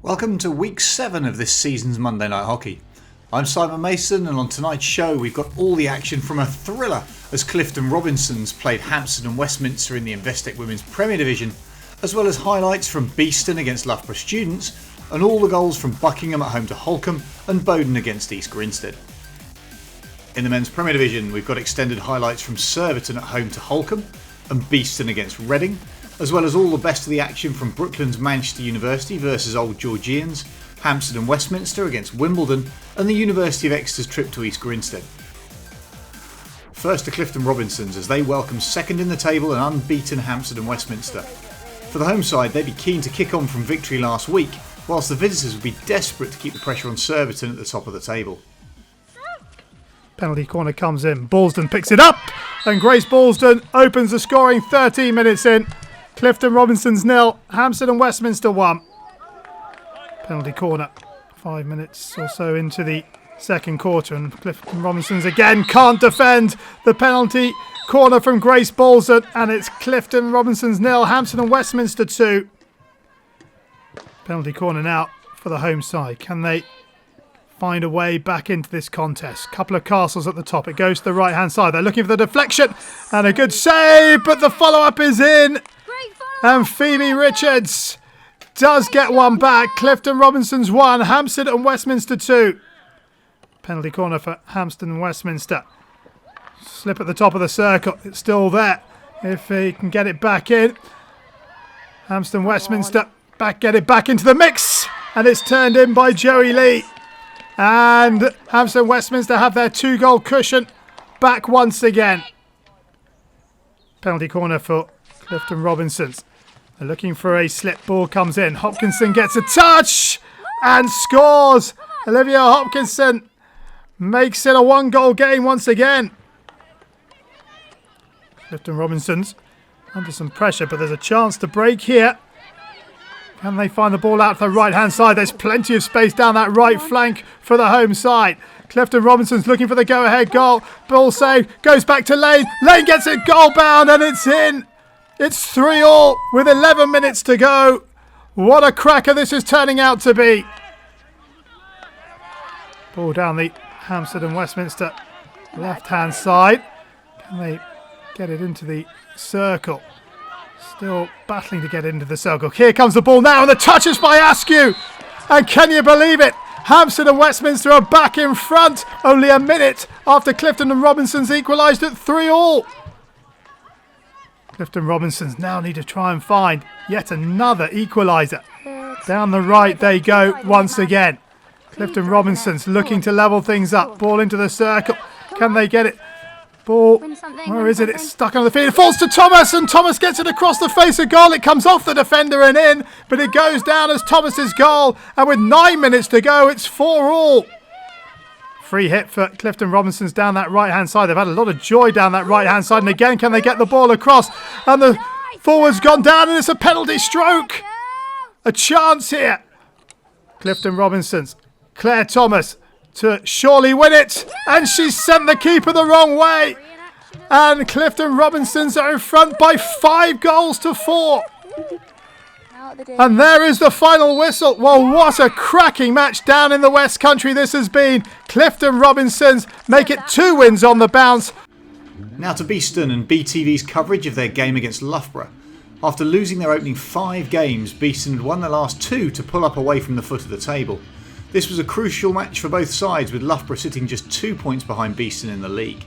Welcome to week 7 of this season's Monday Night Hockey. I'm Simon Mason, and on tonight's show we've got all the action from a thriller as Clifton Robinsons played Hampstead and Westminster in the Investec Women's Premier Division, as well as highlights from Beeston against Loughborough students and all the goals from Buckingham at home to Holcombe and Bogan against East Grinstead. In the Men's Premier Division we've got extended highlights from Surbiton at home to Holcombe and Beeston against Reading, as well as all the best of the action from Brooklands Manchester University versus Old Georgians, Hampstead and Westminster against Wimbledon, and the University of Exeter's trip to East Grinstead. First to Clifton Robinsons as they welcome second in the table and unbeaten Hampstead and Westminster. For the home side, they'd be keen to kick on from victory last week, whilst the visitors would be desperate to keep the pressure on Surbiton at the top of the table. Penalty corner comes in, Ballston picks it up, and Grace Ballston opens the scoring 13 minutes in. Clifton Robinsons 0, Hampstead and Westminster 1. Penalty corner, 5 minutes or so into the second quarter, and Clifton Robinsons again can't defend the penalty corner from Grace Ballston, and it's Clifton Robinsons 0, Hampstead and Westminster 2. Penalty corner now for the home side. Can they find a way back into this contest? Couple of castles at the top. It goes to the right hand side. They're looking for the deflection and a good save, but the follow up is in. And Phoebe Richards does get one back. Clifton Robinsons 1, Hampstead and Westminster 2. Penalty corner for Hampstead and Westminster. Slip at the top of the circle. It's still there. If he can get it back in. Hampstead and Westminster get it back into the mix. And it's turned in by Joey Lee. And Hampstead and Westminster have their 2-goal cushion back once again. Penalty corner for Clifton Robinsons. They're looking for a slip. Ball comes in. Hopkinson gets a touch and scores. Olivia Hopkinson makes it a 1-goal game once again. Clifton Robinsons under some pressure, but there's a chance to break here. Can they find the ball out to the right-hand side? There's plenty of space down that right flank for the home side. Clifton Robinsons looking for the go-ahead goal. Ball save, goes back to Lane. Lane gets it goal-bound and it's in. It's 3-3 with 11 minutes to go. What a cracker this is turning out to be. Ball down the Hampstead and Westminster left-hand side. Can they get it into the circle? Still battling to get into the circle. Here comes the ball now, and the touch is by Askew. And can you believe it? Hampstead and Westminster are back in front only a minute after Clifton and Robinsons equalised at 3-3. Clifton Robinsons now need to try and find yet another equaliser. Down the right they go once again. Clifton Robinsons looking to level things up. Ball into the circle. Can they get it? Ball, where is it? It's stuck on the field. It falls to Thomas, and Thomas gets it across the face of goal. It comes off the defender and in, but it goes down as Thomas's goal. And with 9 minutes to go, it's 4-4. Free hit for Clifton Robinsons down that right-hand side. They've had a lot of joy down that right-hand side. And again, can they get the ball across? And the forward's gone down, and it's a penalty stroke. A chance here. Clifton Robinsons. Claire Thomas to surely win it. And she sent the keeper the wrong way. And Clifton Robinsons are in front by 5-4. And there is the final whistle. Well, what a cracking match down in the West Country this has been. Clifton Robinsons make it 2 wins on the bounce. Now to Beeston and BTV's coverage of their game against Loughborough. After losing their opening 5 games, Beeson had won their last 2 to pull up away from the foot of the table. This was a crucial match for both sides, with Loughborough sitting just 2 points behind Beeston in the league.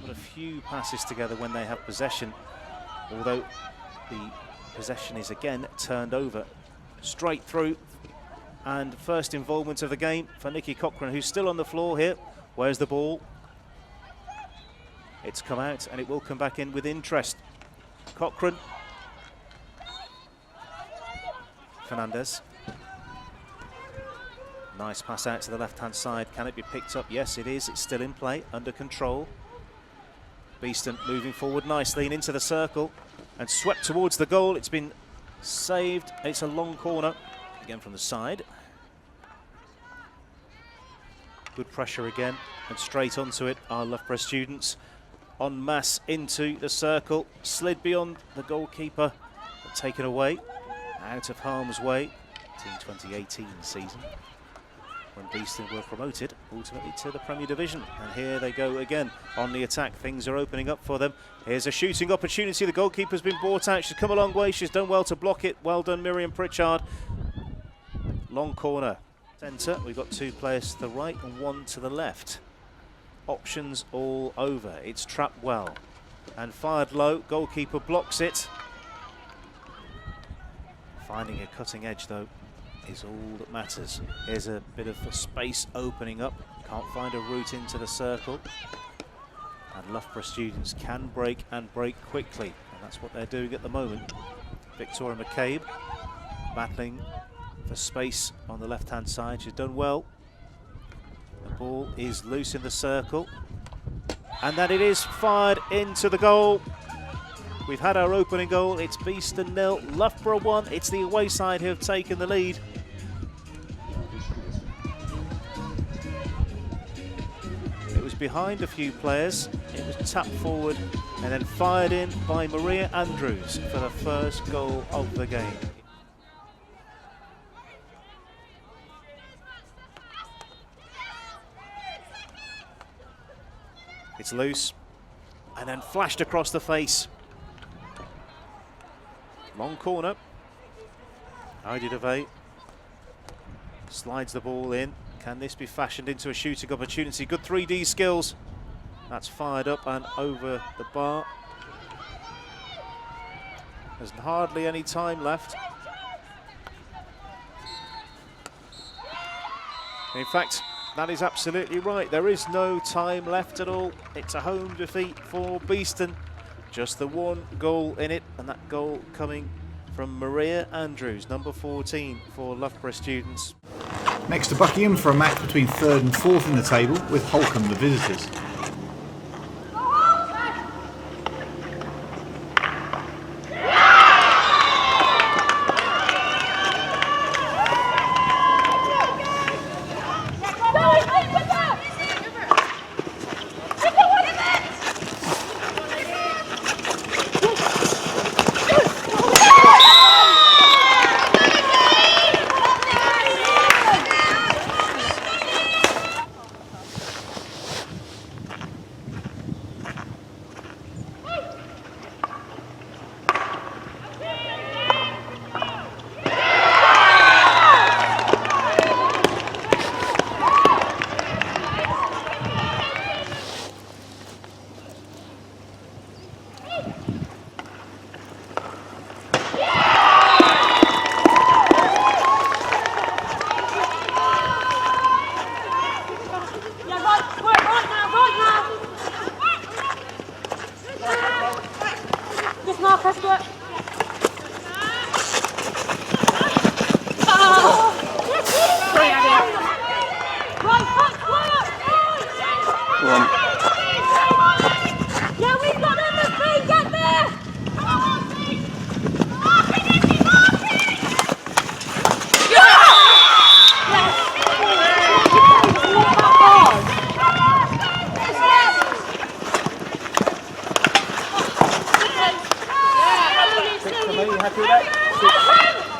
Got a few passes together when they have possession, although the possession is again turned over straight through. And first involvement of the game for Nikki Cochrane, who's still on the floor here. Where's the ball? It's come out and it will come back in with interest. Cochrane. Fernandez. Nice pass out to the left-hand side. Can it be picked up? Yes, it is. It's still in play, under control. Beeston moving forward nicely and into the circle and swept towards the goal. It's been saved. It's a long corner. Again from the side. Good pressure again and straight onto it. Our Loughborough students en masse into the circle. Slid beyond the goalkeeper. Taken away. Out of harm's way. 2017-2018 season, when Beeston were promoted ultimately to the Premier Division. And here they go again on the attack. Things are opening up for them. Here's a shooting opportunity. The goalkeeper's been brought out. She's come a long way. She's done well to block it. Well done, Miriam Pritchard. Long corner. Centre. We've got two players to the right and one to the left. Options all over. It's trapped well and fired low. Goalkeeper blocks it. Finding a cutting edge though is all that matters. Here's a bit of a space opening up. Can't find a route into the circle. And Loughborough students can break and break quickly. And that's what they're doing at the moment. Victoria McCabe battling for space on the left-hand side. She's done well. The ball is loose in the circle. And then it is fired into the goal. We've had our opening goal. It's Beeston 0, Loughborough 1. It's the away side who have taken the lead. It was behind a few players. It was tapped forward and then fired in by Maria Andrews for the first goal of the game. It's loose and then flashed across the face. Long corner. Heidi DeVay slides the ball in. Can this be fashioned into a shooting opportunity? Good 3D skills. That's fired up and over the bar. There's hardly any time left. In fact, that is absolutely right. There is no time left at all. It's a home defeat for Beeston. Just the one goal in it, and that goal coming from Maria Andrews, number 14 for Loughborough students. Next to Buckingham for a match between 3rd and 4th in the table, with Holcombe the visitors.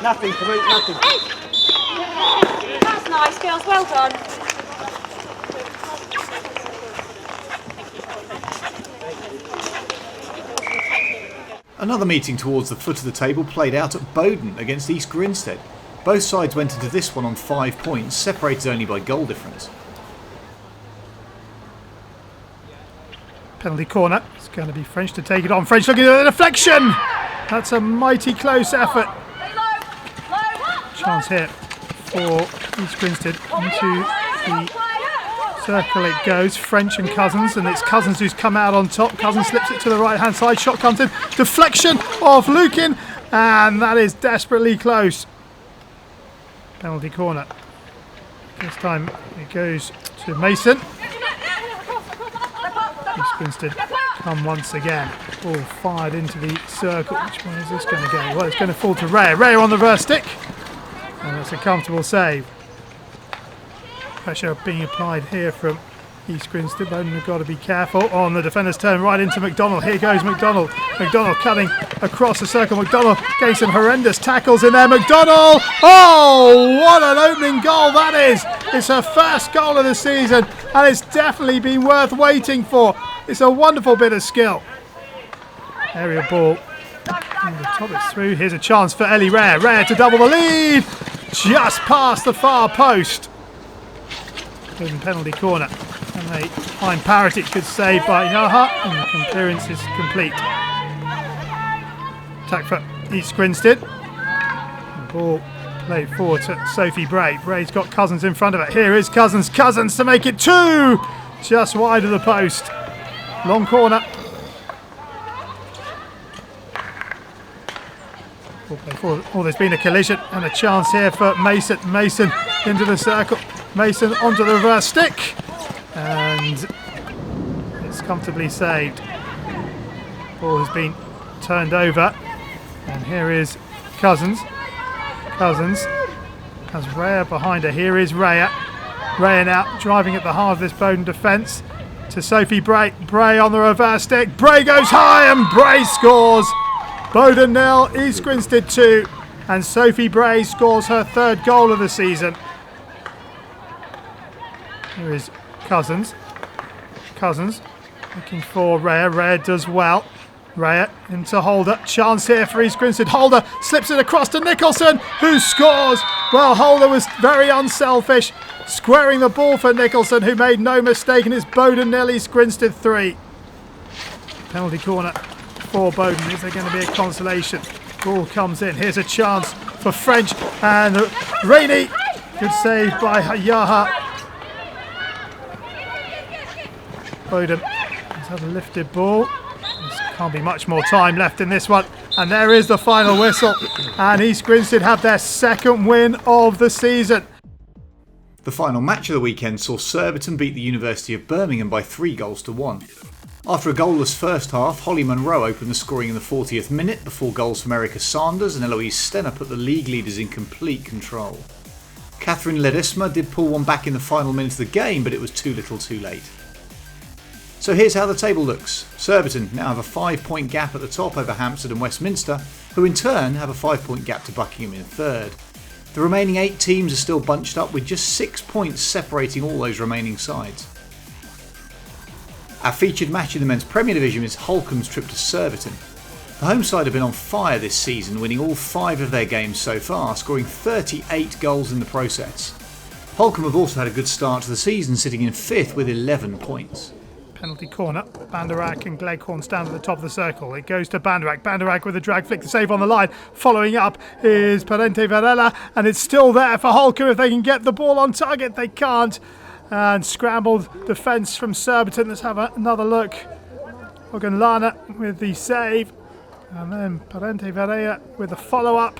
Nothing, nothing. That's nice, girls. Well done. Another meeting towards the foot of the table played out at Bogan against East Grinstead. Both sides went into this one on 5 points, separated only by goal difference. Penalty corner. It's going to be French to take it on. French looking at the deflection. That's a mighty close effort. Chance here for East Grinstead. Into the circle it goes. French and Cousins, and it's Cousins who's come out on top. Cousins slips it to the right hand side. Shot comes in. Deflection of Lukin, and that is desperately close. Penalty corner. This time it goes to Mason. East Grinstead come once again. Ball fired into the circle. Which way is this going to go? Well, it's going to fall to Ray. Ray on the reverse stick. And that's a comfortable save. Pressure being applied here from East Grinstead. Bogan have got to be careful. On the defender's turn right into McDonald. Here goes McDonald McDonald cutting across the circle. McDonald getting some horrendous tackles in there. McDonald! Oh, what an opening goal that is! It's her first goal of the season, and it's definitely been worth waiting for. It's a wonderful bit of skill. Aerial ball. And the top is through. Here's a chance for Ellie Rare. Rare to double the lead. Just past the far post. Open penalty corner. And they find Paratić, good save by Yaha, and the clearance is complete. Attack for East Grinstead. The ball played forward to Sophie Bray. Bray's got Cousins in front of it. Here is Cousins. Cousins to make it 2! Just wide of the post. Long corner. Oh, there's been a collision and a chance here for Mason. Mason into the circle. Mason onto the reverse stick. And it's comfortably saved. Ball has been turned over. And here is Cousins. Cousins has Raya behind her. Here is Raya. Raya now driving at the heart of this Bogan defence. To Sophie Bray. Bray on the reverse stick. Bray goes high and Bray scores. Bogan 0, East Grinstead 2, and Sophie Bray scores her 3rd goal of the season. Here is Cousins. Cousins looking for Raya. Raya does well. Raya into Holder. Chance here for East Grinstead. Holder slips it across to Nicholson, who scores. Well, Holder was very unselfish, squaring the ball for Nicholson, who made no mistake, and it's Bogan 0, East Grinstead 3. Penalty corner for Bogan. Is there going to be a consolation? Ball comes in. Here's a chance for French and Rainey. Good save by Yaha. Bogan has had a lifted ball. There can't be much more time left in this one. And there is the final whistle. And East Grinstead have their 2nd win of the season. The final match of the weekend saw Surbiton beat the University of Birmingham by 3-1. After a goalless first half, Holly Munro opened the scoring in the 40th minute before goals from Erica Sanders and Eloise Stenner put the league leaders in complete control. Catherine Ledesma did pull one back in the final minute of the game, but it was too little too late. So here's how the table looks. Surbiton now have a 5-point gap at the top over Hampstead and Westminster, who in turn have a 5-point gap to Buckingham in 3rd. The remaining 8 teams are still bunched up with just 6 points separating all those remaining sides. Our featured match in the Men's Premier Division is Holcombe's trip to Surbiton. The home side have been on fire this season, winning all 5 of their games so far, scoring 38 goals in the process. Holcombe have also had a good start to the season, sitting in 5th with 11 points. Penalty corner. Banderak and Gleghorn stand at the top of the circle. It goes to Banderak. Banderak with a drag flick, the save on the line. Following up is Parente Varela, and it's still there for Holcombe if they can get the ball on target. They can't. And scrambled defence from Surbiton. Let's have another look. Bogan Lana with the save. And then Parente Varela with the follow-up.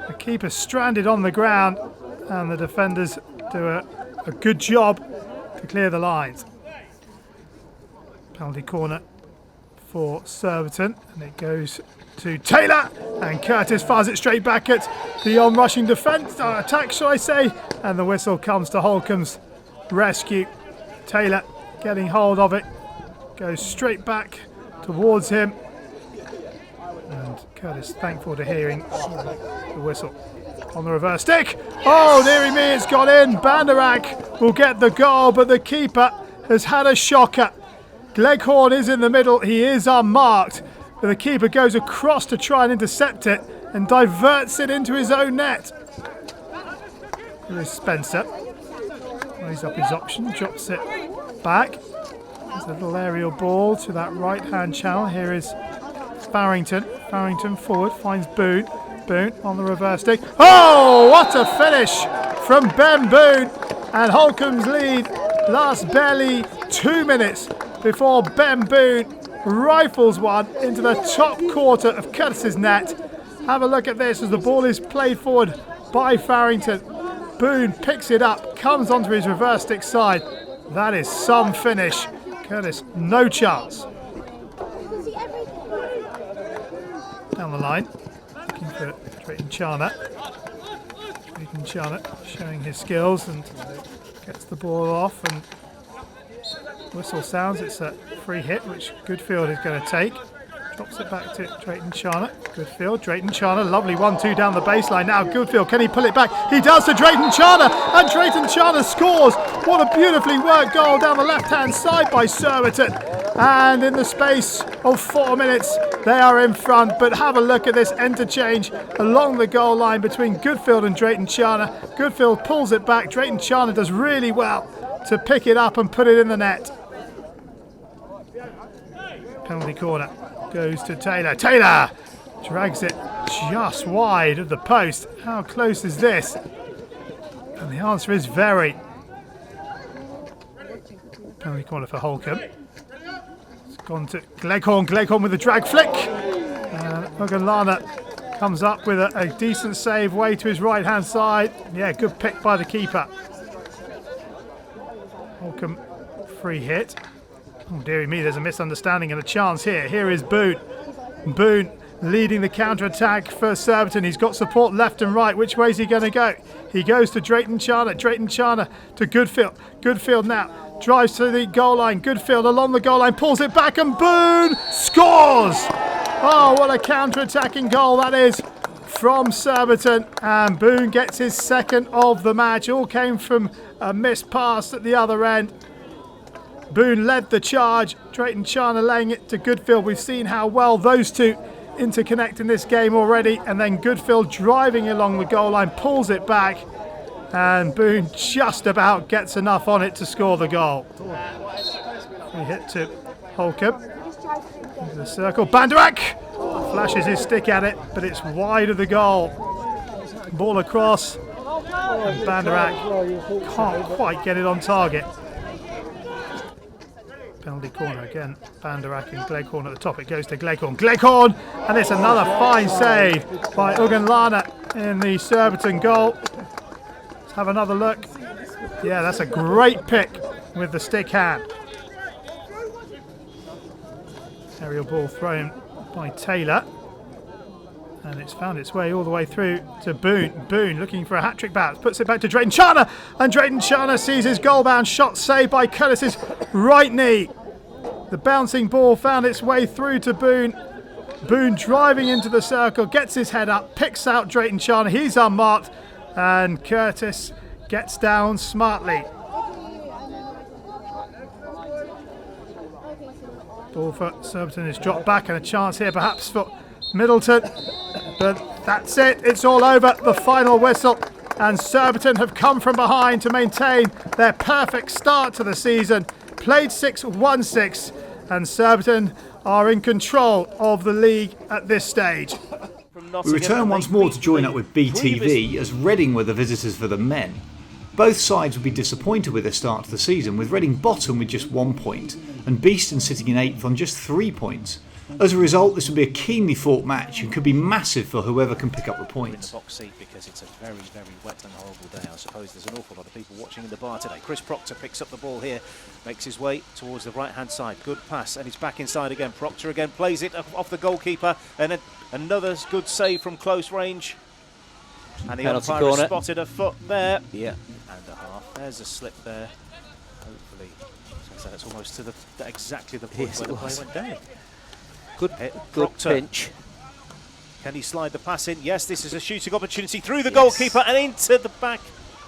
The keeper stranded on the ground. And the defenders do a good job to clear the lines. Penalty corner for Surbiton. And it goes to Taylor. And Curtis fires it straight back at the on-rushing defence. Attack, shall I say. And the whistle comes to Holcombe's rescue. Taylor getting hold of it, goes straight back towards him, and Curtis thankful to hearing the whistle. On the reverse stick, oh dearie me, it's gone in. Banderak will get the goal, but the keeper has had a shocker. Gleghorn is in the middle, he is unmarked, but the keeper goes across to try and intercept it and diverts it into his own net. Here is Spencer. Raise up his option, drops it back. There's a little aerial ball to that right-hand channel. Here is Farrington. Farrington forward, finds Boone. Boone on the reverse stick. Oh, what a finish from Ben Boone. And Holcombe's lead lasts barely 2 minutes before Ben Boone rifles one into the top quarter of Curtis's net. Have a look at this as the ball is played forward by Farrington. Boone picks it up, comes onto his reverse stick side. That is some finish. Curtis, no chance. Down the line, looking for Drayton Charnock. Drayton Charnock showing his skills and gets the ball off, and whistle sounds. It's a free hit which Goodfield is going to take. Drops it back to Drayton Charner. Goodfield, Drayton Charner, lovely 1-2 down the baseline. Now Goodfield, can he pull it back? He does to Drayton Charner, and Drayton Charner scores. What a beautifully worked goal down the left-hand side by Surbiton. And in the space of 4 minutes, they are in front. But have a look at this interchange along the goal line between Goodfield and Drayton Charner. Goodfield pulls it back. Drayton Charner does really well to pick it up and put it in the net. Penalty corner goes to Taylor. Taylor drags it just wide of the post. How close is this? And the answer is very. Penalty corner for Holcombe. It's gone to Gleghorn. Gleghorn with a drag flick. Bogan comes up with a decent save way to his right hand side. Yeah, good pick by the keeper. Holcombe free hit. Oh dearie me, there's a misunderstanding and a chance here. Here is Boone. Boone leading the counter-attack for Surbiton. He's got support left and right. Which way is he going to go? He goes to Drayton Charner. Drayton Charner to Goodfield. Goodfield now drives to the goal line. Goodfield along the goal line, pulls it back, and Boone scores! Oh, what a counter-attacking goal that is from Surbiton. And Boone gets his second of the match. All came from a missed pass at the other end. Boone led the charge. Drayton Charner laying it to Goodfield. We've seen how well those two interconnect in this game already. And then Goodfield driving along the goal line, pulls it back. And Boone just about gets enough on it to score the goal. Free hit to Holcombe. Into the circle. Banderak flashes his stick at it, but it's wide of the goal. Ball across. And Banderak can't quite get it on target. Penalty corner again. Banderak and Gleghorn at the top. It goes to Gleghorn. Gleghorn! And it's another fine save by Uganlana in the Surbiton goal. Let's have another look. Yeah, that's a great pick with the stick hand. Aerial ball thrown by Taylor. And it's found its way all the way through to Boone. Boone looking for a hat-trick bounce. Puts it back to Drayton Charner. And Drayton Charner sees his goal-bound shot saved by Curtis's right knee. The bouncing ball found its way through to Boone. Boone driving into the circle, gets his head up, picks out Drayton Charner. He's unmarked. And Curtis gets down smartly. Ball for Surbiton is dropped back, and a chance here perhaps for Middleton, but that's it, it's all over. The final whistle, and Surbiton have come from behind to maintain their perfect start to the season. Played 6, won 6, and Surbiton are in control of the league at this stage. We return once more to join up with BTV as Reading were the visitors for the men. Both sides would be disappointed with their start to the season, with Reading bottom with just 1 point and Beeston sitting in 8th on just 3 points. As a result, this will be a keenly fought match and could be massive for whoever can pick up the points. In the box seat because it's a very, very wet and horrible day. I suppose there's an awful lot of people watching in the bar today. Chris Proctor picks up the ball here, makes his way towards the right-hand side. Good pass, and he's back inside again. Proctor again plays it off the goalkeeper, and another good save from close range. And the umpire has spotted a foot there. Yeah. And a half. There's a slip there. Hopefully, so that's almost to exactly the point where the play went down. Good pinch. Can he slide the pass in? Yes, this is a shooting opportunity through the goalkeeper and into the back.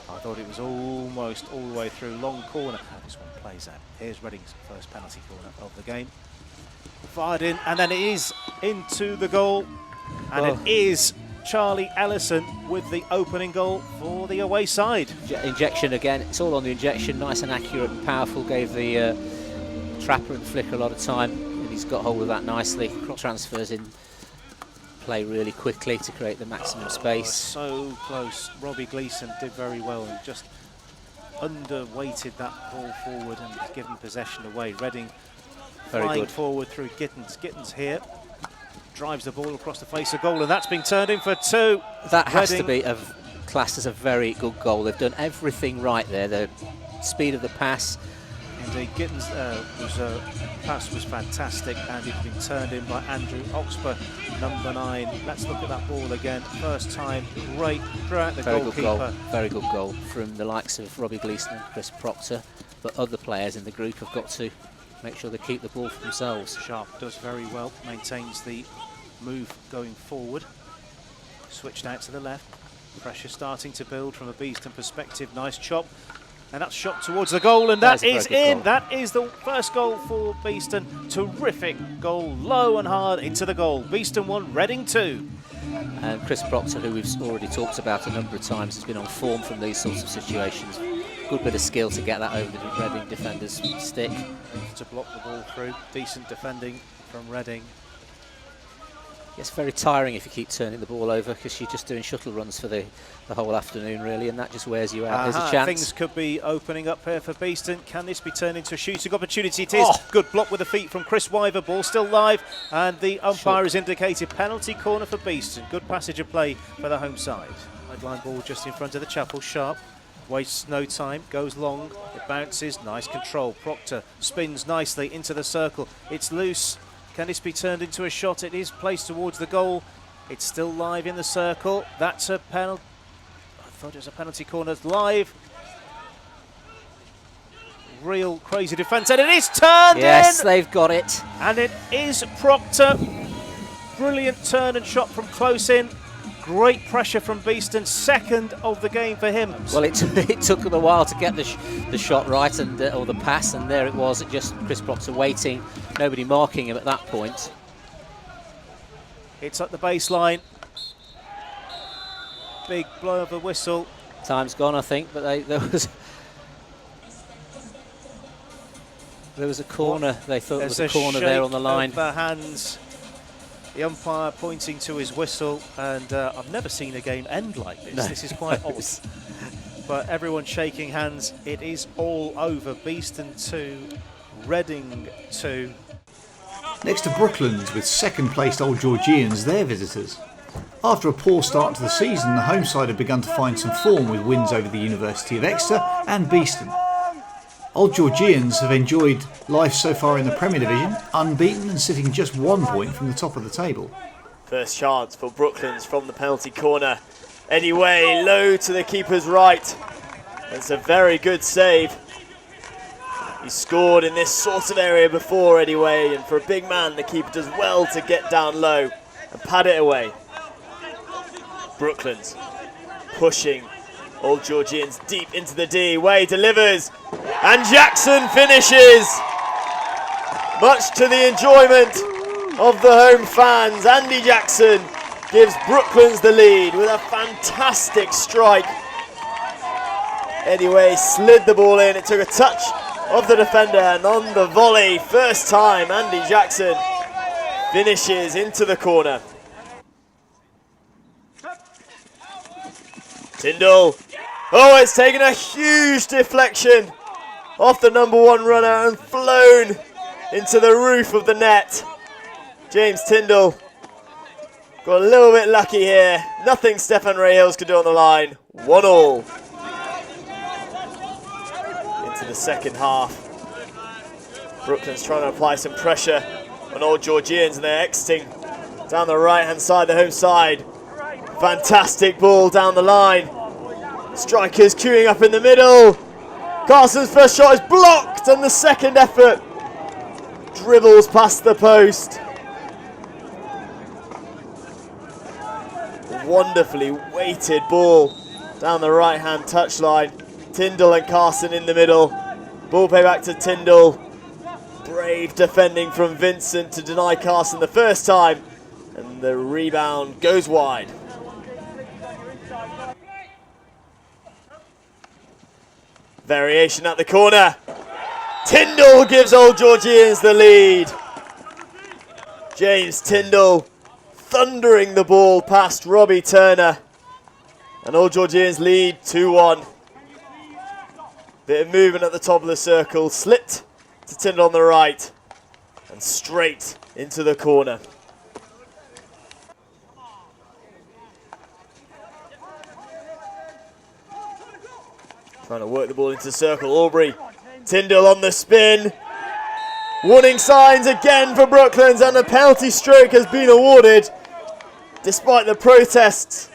I thought it was almost all the way through. Long corner. How this one plays out. Here's Reading's first penalty corner of the game. Fired in, and then it is into the goal. And it is Charlie Ellison with the opening goal for the away side. Injection again. It's all on the injection. Nice and accurate and powerful. Gave the trapper and flicker a lot of time. He's got hold of that nicely. Transfers in play really quickly to create the maximum space. So close. Robbie Gleeson did very well and just underweighted that ball forward and given possession away. Reading flying forward through Gittins. Gittins here drives the ball across the face of goal, and that's been turned in for 2. That has to be classed as a very good goal. They've done everything right there. The speed of the pass. Indeed, Gittins' pass was fantastic, and it's been turned in by Andrew Oxburgh, number 9. Let's look at that ball again. First time, great throughout the goalkeeper. Good goal. Very good goal from the likes of Robbie Gleeson and Chris Proctor, but other players in the group have got to make sure they keep the ball for themselves. Sharp does very well, maintains the move going forward. Switched out to the left. Pressure starting to build from a Beeston perspective. Nice chop. And that's shot towards the goal, and that is in. Goal. That is the first goal for Beeston. Terrific goal, low and hard into the goal. Beeston 1, Reading 2. And Chris Proctor, who we've already talked about a number of times, has been on form from these sorts of situations. Good bit of skill to get that over the Reading defender's stick. To block the ball through. Decent defending from Reading. It's very tiring if you keep turning the ball over, because you're just doing shuttle runs for the whole afternoon, really, and that just wears you out. There's a chance. Things could be opening up here for Beeston. Can this be turned into a shooting opportunity? It is. Oh. Good block with the feet from Chris Wyver. Ball still live, and the umpire has indicated penalty corner for Beeston. Good passage of play for the home side. Sideline ball just in front of the chapel. Sharp wastes no time, goes long, it bounces. Nice control. Proctor spins nicely into the circle. It's loose. Can this be turned into a shot? It is placed towards the goal. It's still live in the circle. That's a penalty. I thought it was a penalty corner. It's live. Real crazy defence, and it is turned in. Yes, they've got it. And it is Proctor. Brilliant turn and shot from close in. Great pressure from Beeston. Second of the game for him. Well, it took them a while to get the shot right, and or the pass, and there it was. It just Chris Proctor waiting, nobody marking him at that point. It's at the baseline. Big blow of a whistle. Time's gone, I think, but there was a corner. They thought there was a corner there on the line. The hands. The umpire pointing to his whistle, and I've never seen a game end like this. No. This is quite odd. But everyone shaking hands. It is all over. Beeston 2, Reading 2. Next to Brooklands, with second-placed Old Georgians, their visitors. After a poor start to the season, the home side have begun to find some form with wins over the University of Exeter and Beeston. Old Georgians have enjoyed life so far in the Premier Division, unbeaten and sitting just 1 point from the top of the table. First chance for Brooklands from the penalty corner. Anyway, low to the keeper's right. It's a very good save. He's scored in this sort of area before anyway, and for a big man, the keeper does well to get down low and pad it away. Brooklands pushing Old Georgians deep into the D. Way delivers, and Jackson finishes. Much to the enjoyment of the home fans, Andy Jackson gives Brooklands the lead with a fantastic strike. Anyway, slid the ball in. It took a touch of the defender, and on the volley, first time, Andy Jackson finishes into the corner. Tyndall. Oh, it's taken a huge deflection off the number one runner and flown into the roof of the net. James Tyndall got a little bit lucky here. Nothing Stefan Rahils could do on the line. 1-1. Into the second half. Brooklands trying to apply some pressure on Old Georgians, and they're exiting down the right-hand side, the home side. Fantastic ball down the line. Strikers queuing up in the middle. Carson's first shot is blocked, and the second effort dribbles past the post. Wonderfully weighted ball down the right-hand touchline. Tyndall and Carson in the middle. Ball play back to Tyndall. Brave defending from Vincent to deny Carson the first time, and the rebound goes wide. Variation at the corner. Tyndall gives Old Georgians the lead. James Tyndall thundering the ball past Robbie Turner. And Old Georgians lead 2-1. Bit of movement at the top of the circle. Slipped to Tyndall on the right. And straight into the corner. Trying to work the ball into the circle. Aubrey. Tyndall on the spin. Warning signs again for Brooklands, and a penalty stroke has been awarded despite the protests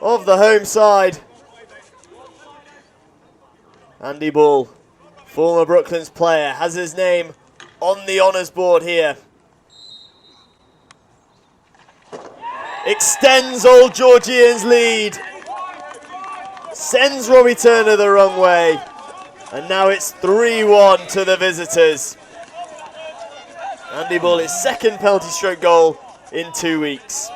of the home side. Andy Ball, former Brooklands player, has his name on the honours board here. Extends Old Georgians' lead. Sends Robbie Turner the wrong way. And now it's 3-1 to the visitors. Andy Bull, his second penalty stroke goal in 2 weeks.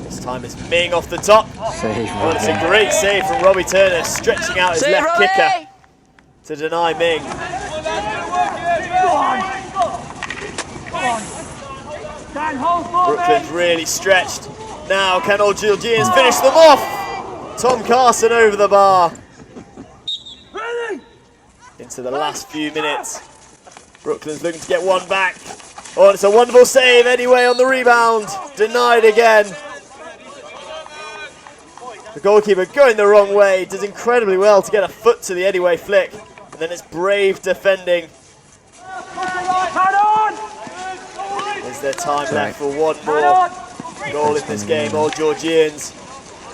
This time it's Ming off the top. Oh, it's a great save from Robbie Turner, stretching out his left kicker to deny Ming. Brooklyn's really stretched. Now can Old Georgians finish them off? Tom Carson over the bar. Into the last few minutes. Brooklyn's looking to get one back. Oh, it's a wonderful save anyway on the rebound. Denied again. The goalkeeper going the wrong way. Does incredibly well to get a foot to the anyway flick. And then it's brave defending. Is there time left for one more goal in this game? Old Georgians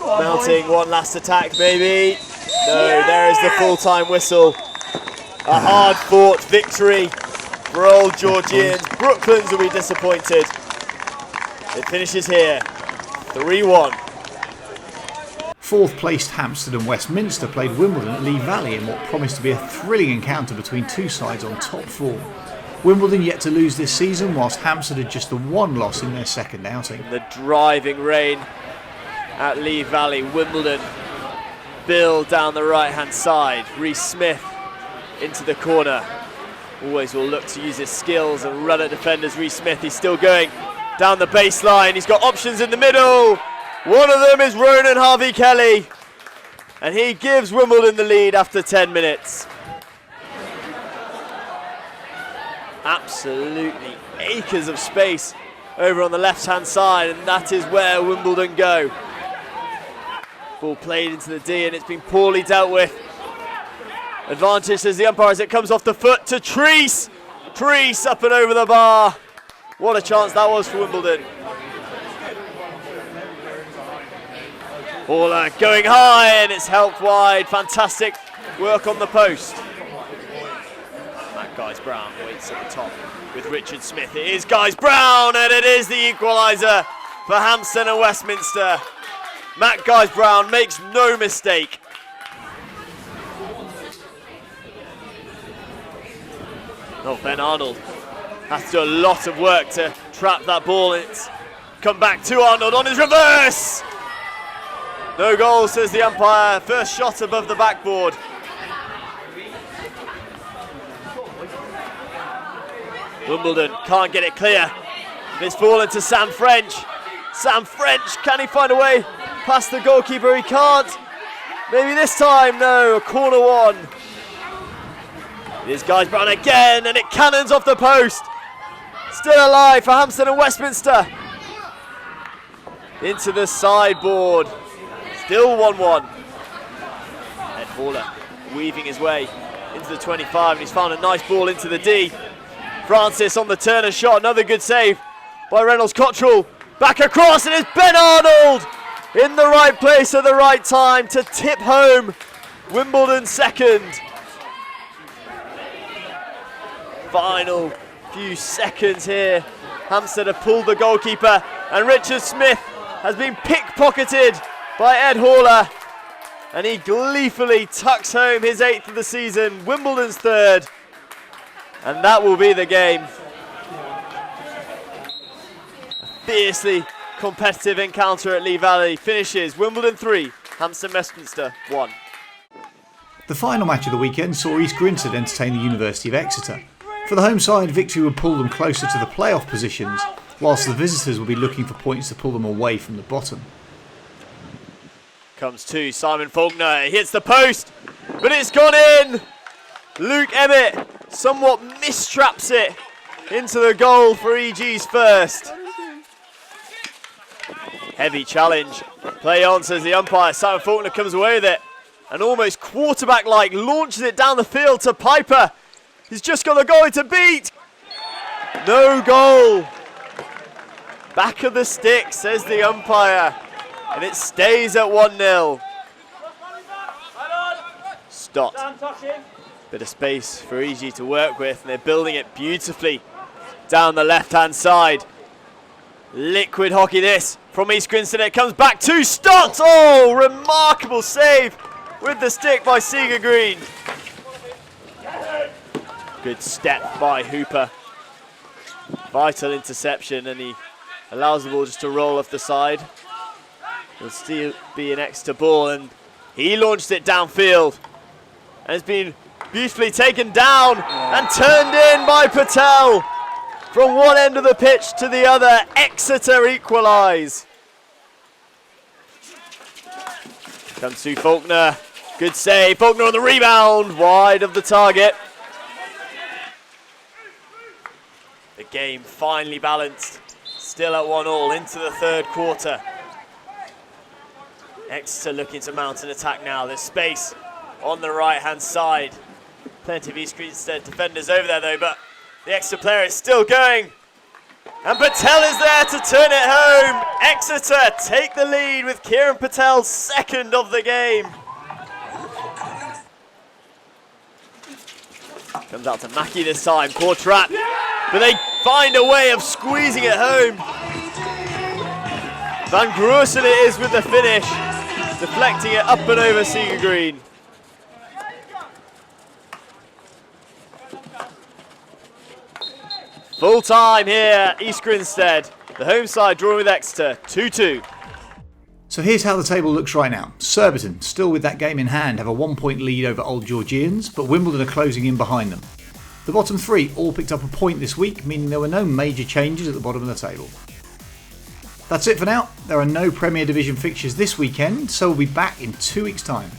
mounting one last attack maybe. No, there is the full-time whistle. A hard-fought victory for Old Georgians. Brooklands will be disappointed. It finishes here, 3-1. Fourth placed Hampstead and Westminster played Wimbledon at Lee Valley in what promised to be a thrilling encounter between two sides on top form. Wimbledon yet to lose this season, whilst Hampstead had just the one loss in their second outing. The driving rain at Lee Valley. Wimbledon Bill down the right-hand side. Reece Smith into the corner. Always will look to use his skills and run at defenders. Reece Smith, he's still going down the baseline. He's got options in the middle. One of them is Ronan Harvey-Kelly. And he gives Wimbledon the lead after 10 minutes. Absolutely acres of space over on the left-hand side, and that is where Wimbledon go. Ball played into the D, and it's been poorly dealt with. Advantage, says the umpire, as it comes off the foot to Treese. Treese up and over the bar. What a chance that was for Wimbledon. Ball going high, and it's helped wide. Fantastic work on the post. Matt Guys-Brown waits at the top with Richard Smith. It is Guys-Brown, and it is the equaliser for Hampstead and Westminster. Matt Guys-Brown makes no mistake. Oh, Ben Arnold has to do a lot of work to trap that ball. It's come back to Arnold on his reverse. No goal, says the umpire. First shot above the backboard. Wimbledon can't get it clear. It's fallen to Sam French. Sam French, can he find a way past the goalkeeper? He can't. Maybe this time, no, a corner one. It is Guys-Brown again, and it cannons off the post. Still alive for Hampstead and Westminster. Into the sideboard. Still 1-1. Ed Haller weaving his way into the 25, and he's found a nice ball into the D. Francis on the Turner shot, another good save by Reynolds Cottrell. Back across, and it's Ben Arnold in the right place at the right time to tip home Wimbledon second. Final few seconds here. Hampstead have pulled the goalkeeper, and Richard Smith has been pickpocketed by Ed Haller, and he gleefully tucks home his 8th of the season, Wimbledon's 3rd, and that will be the game. A fiercely competitive encounter at Lee Valley finishes Wimbledon 3, Hampstead Westminster 1. The final match of the weekend saw East Grinstead entertain the University of Exeter. For the home side, victory would pull them closer to the playoff positions, whilst the visitors will be looking for points to pull them away from the bottom. Comes to Simon Faulkner, he hits the post, but it's gone in. Luke Emmett somewhat mistraps it into the goal for EG's first. Heavy challenge, play on, says the umpire. Simon Faulkner comes away with it, and almost quarterback-like launches it down the field to Piper. He's just got the goalie to beat. No goal. Back of the stick, says the umpire. And it stays at 1-0. Stott Bit of space for Easy to work with, and they're building it beautifully down the left-hand side. Liquid hockey this from East Grinstead. It comes back to Stott. Oh, remarkable save with the stick by Seager Green. Good step by Hooper. Vital interception, and he allows the ball just to roll off the side. It'll still be an Exeter ball, and he launched it downfield. And it's been beautifully taken down and turned in by Patel. From one end of the pitch to the other, Exeter equalise. Comes to Faulkner. Good save. Faulkner on the rebound, wide of the target. The game finally balanced. Still at 1-1 into the third quarter. Exeter looking to mount an attack now. There's space on the right-hand side. Plenty of East Grinstead defenders over there though, but the Exeter player is still going. And Patel is there to turn it home. Exeter take the lead with Kieran Patel's second of the game. Comes out to Mackie this time, poor trap. But they find a way of squeezing it home. Van Groosen it is with the finish. Deflecting it up and over Seager Green. Full time here, East Grinstead. The home side drawing with Exeter, 2-2. So here's how the table looks right now. Surbiton, still with that game in hand, have a 1-point lead over Old Georgians, but Wimbledon are closing in behind them. The bottom three all picked up a point this week, meaning there were no major changes at the bottom of the table. That's it for now. There are no Premier Division fixtures this weekend, so we'll be back in 2 weeks' time.